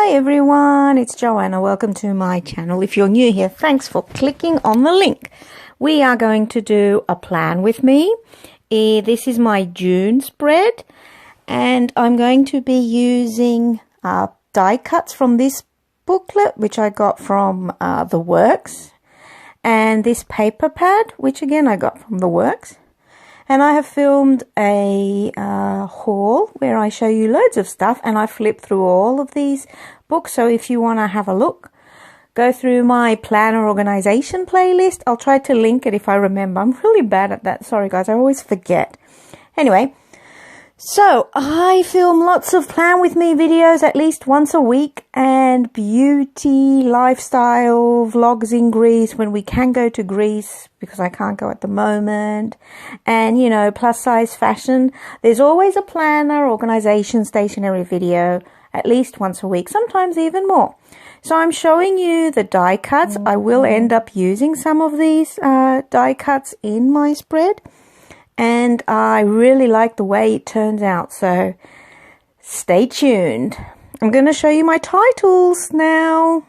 Hi everyone, it's Joanna. Welcome to my channel. If you're new here, thanks for clicking on the link. We are going to do a plan with me. This is my June spread and I'm going to be using die cuts from this booklet which I got from The Works, and this paper pad which again I got from The Works. And I have filmed a haul where I show you loads of stuff, and I flip through all of these books. So if you want to have a look, go through my planner organization playlist. I'll try to link it if I remember. I'm really bad at that. Sorry guys, I always forget. Anyway, so I film lots of plan with me videos at least once a week, and beauty, lifestyle, vlogs in Greece when we can go to Greece because I can't go at the moment, and you know, plus size fashion. There's always a planner, organization, stationery video at least once a week, sometimes even more. So I'm showing you the die cuts. I will end up using some of these die cuts in my spread, and I really like the way it turns out, so stay tuned. I'm going to show you my titles now.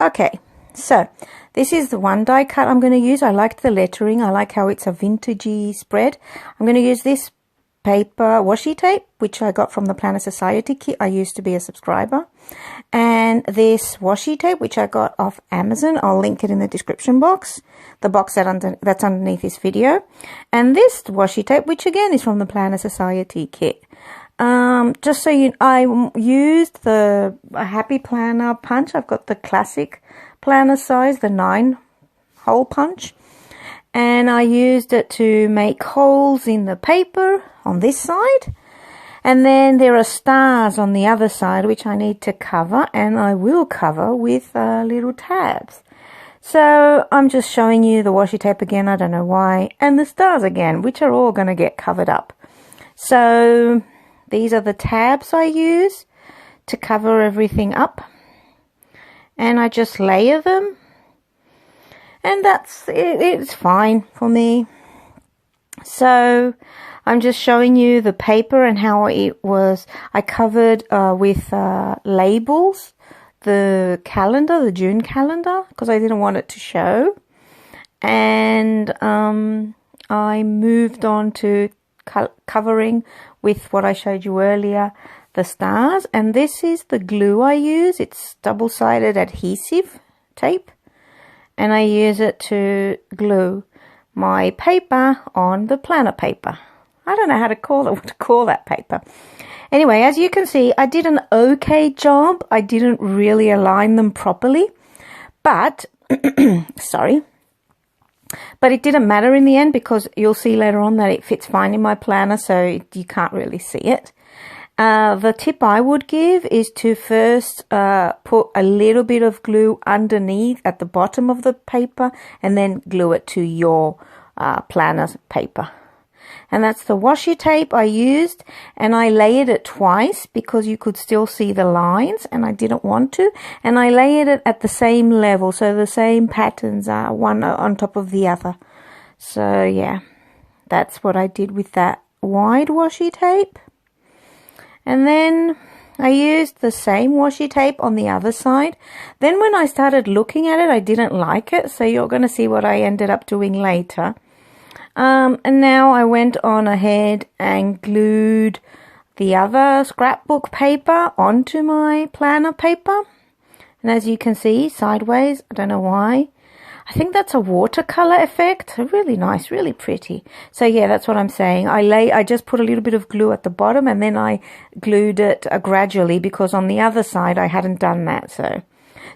Okay, so this is the one die cut I'm going to use. I liked the lettering. I like how it's a vintagey spread. I'm going to use this paper washi tape, which I got from the Planner Society kit. I used to be a subscriber. And this washi tape, which I got off Amazon. I'll link it in the description box. The box that's underneath this video. And this washi tape, which again is from the Planner Society kit. Just so you, I used the Happy Planner punch. I've got the classic planner size, the 9-hole punch, and I used it to make holes in the paper on this side, and then there are stars on the other side which I need to cover, and I will cover with little tabs. So I'm just showing you the washi tape again, I don't know why, and the stars again, which are all going to get covered up. So these are the tabs I use to cover everything up, and I just layer them, and that's it. It's fine for me. So I'm just showing you the paper and how it was. I covered with labels the calendar, the June calendar, because I didn't want it to show, and I moved on to covering with what I showed you earlier, the stars. And this is the glue I use. It's double-sided adhesive tape, and I use it to glue my paper on the planner paper. I don't know how to call it, what to call that paper. Anyway, as you can see, I did an okay job. I didn't really align them properly, but sorry. But it didn't matter in the end, because you'll see later on that it fits fine in my planner, so you can't really see it. The tip I would give is to first put a little bit of glue underneath at the bottom of the paper, and then glue it to your planner's paper. And that's the washi tape I used, and I layered it twice because you could still see the lines, and I didn't want to. And I layered it at the same level, so the same patterns are one on top of the other. So yeah, that's what I did with that wide washi tape. And then I used the same washi tape on the other side. Then when I started looking at it, I didn't like it, so you're going to see what I ended up doing later. And now I went on ahead and glued the other scrapbook paper onto my planner paper. And as you can see, sideways, I don't know why. I think that's a watercolor effect. Really nice, really pretty. So yeah, that's what I'm saying. I just put a little bit of glue at the bottom, and then I glued it gradually, because on the other side I hadn't done that. So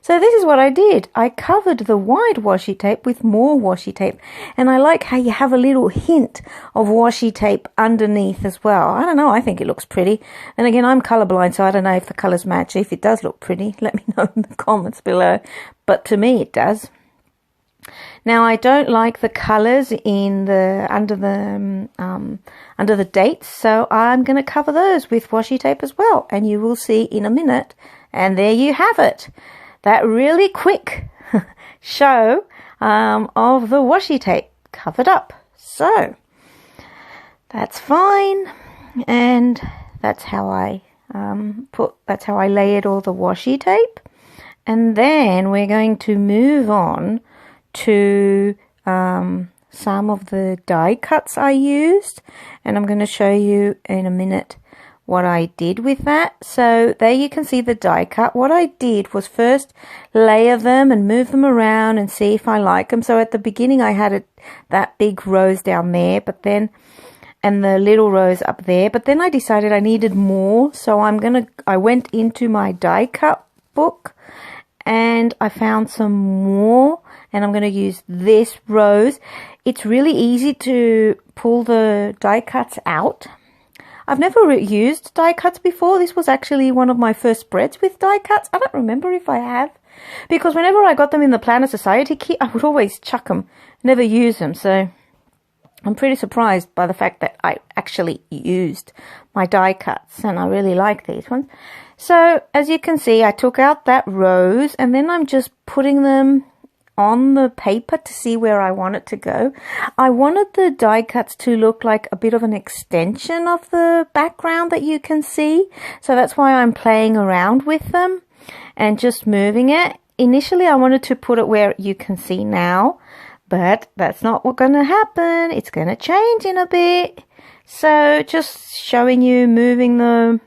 So this is what I did. I covered the white washi tape with more washi tape. And I like how you have a little hint of washi tape underneath as well. I don't know, I think it looks pretty. And again, I'm colorblind, so I don't know if the colors match. If it does look pretty, let me know in the comments below. But to me, it does. Now, I don't like the colors in the under the dates, so I'm going to cover those with washi tape as well, and you will see in a minute. And there you have it, that really quick show of the washi tape covered up. So that's fine, and that's how I layered all the washi tape. And then we're going to move on to some of the die cuts I used, and I'm going to show you in a minute what I did with that. So there you can see the die cut. What I did was first layer them and move them around and see if I like them. So at the beginning I had that big rose down there, but then and the little rose up there, but then I decided I needed more, so I went into my die cut book and I found some more, and I'm going to use this rose. It's really easy to pull the die cuts out. I've never used die cuts before. This was actually one of my first spreads with die cuts. I don't remember if I have, because whenever I got them in the Planner Society kit, I would always chuck them, never use them. So I'm pretty surprised by the fact that I actually used my die cuts, and I really like these ones. So as you can see, I took out that rose, and then I'm just putting them on the paper to see where I want it to go. I wanted the die cuts to look like a bit of an extension of the background that you can see. So that's why I'm playing around with them and just moving it. Initially, I wanted to put it where you can see now, but that's not what's going to happen. It's going to change in a bit. So just showing you moving the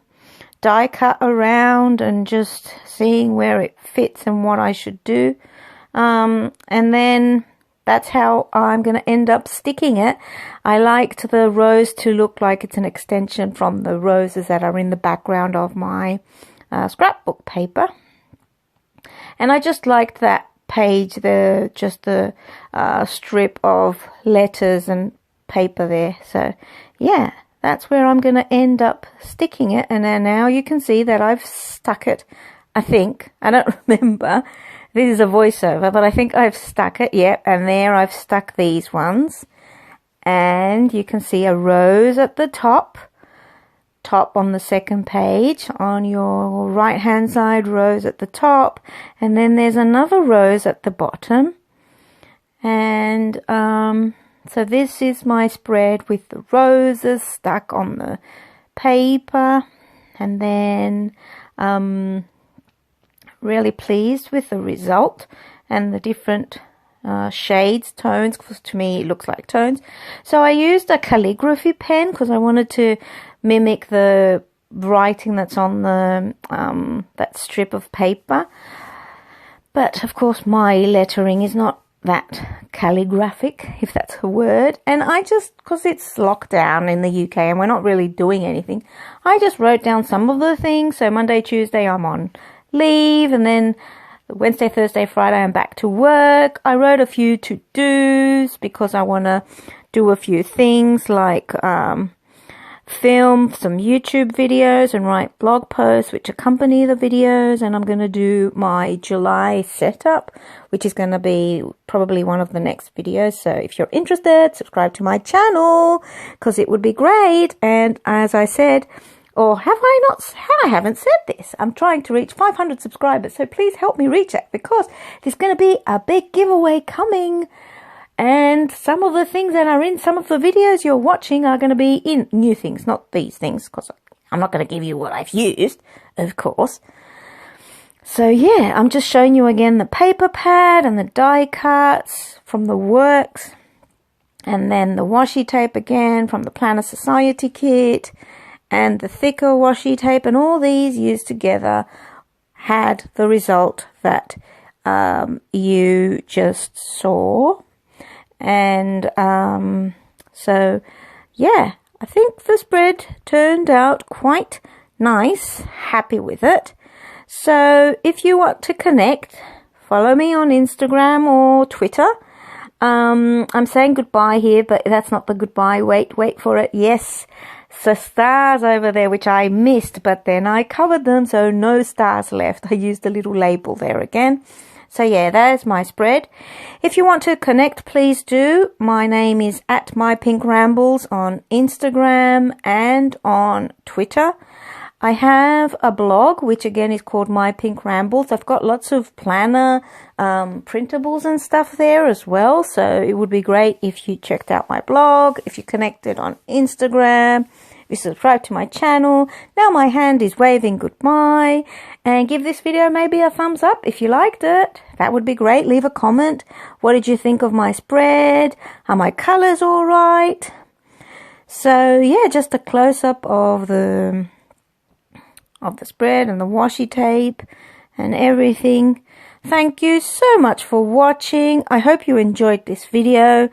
die cut around and just seeing where it fits and what I should do. And then that's how I'm going to end up sticking it. I liked the rose to look like it's an extension from the roses that are in the background of my scrapbook paper. And I just liked that page, the strip of letters and paper there. So yeah, that's where I'm going to end up sticking it. And then now you can see that I've stuck it, I think. I don't remember. This is a voiceover, but I think I've stuck it. Yep, and there I've stuck these ones. And you can see a rose at the top on the second page. On your right hand side, rose at the top. And then there's another rose at the bottom. And so this is my spread with the roses stuck on the paper. And then really pleased with the result and the different shades, tones, because to me it looks like tones. So I used a calligraphy pen because I wanted to mimic the writing that's on the that strip of paper. But of course my lettering is not that calligraphic, if that's a word. And I just, because it's locked down in the UK and we're not really doing anything, I just wrote down some of the things. So Monday, Tuesday I'm on leave, and then Wednesday, Thursday, Friday I'm back to work. I wrote a few to-dos because I want to do a few things like film some YouTube videos and write blog posts which accompany the videos. And I'm going to do my July setup, which is going to be probably one of the next videos. So if you're interested, subscribe to my channel because it would be great. And as I said, or have I not? I haven't said this. I'm trying to reach 500 subscribers, so please help me reach it, because there's going to be a big giveaway coming. And some of the things that are in some of the videos you're watching are going to be in new things, not these things, because I'm not going to give you what I've used, of course. So yeah, I'm just showing you again the paper pad and the die cuts from the works. And then the washi tape again from the Planner Society kit. And the thicker washi tape, and all these used together had the result that you just saw. And so yeah, I think the spread turned out quite nice. Happy with it. So if you want to connect, follow me on Instagram or Twitter. I'm saying goodbye here, but that's not the goodbye. Wait for it. Yes, so stars over there, which I missed, but then I covered them, so no stars left. I used a little label there again. So yeah, there's my spread. If you want to connect, please do. My name is @mypinkrambles on Instagram and on Twitter. I have a blog, which again is called My Pink Rambles. I've got lots of planner printables and stuff there as well. So it would be great if you checked out my blog, if you connected on Instagram, if you subscribe to my channel. Now my hand is waving goodbye. And give this video maybe a thumbs up if you liked it. That would be great. Leave a comment. What did you think of my spread? Are my colors all right? So yeah, just a close-up of the spread and the washi tape and everything. Thank you so much for watching. I hope you enjoyed this video.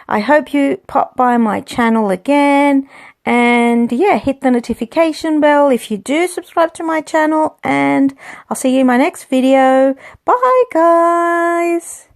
I hope you pop by my channel again, and yeah, hit the notification bell if you do subscribe to my channel, and I'll see you in my next video. Bye guys.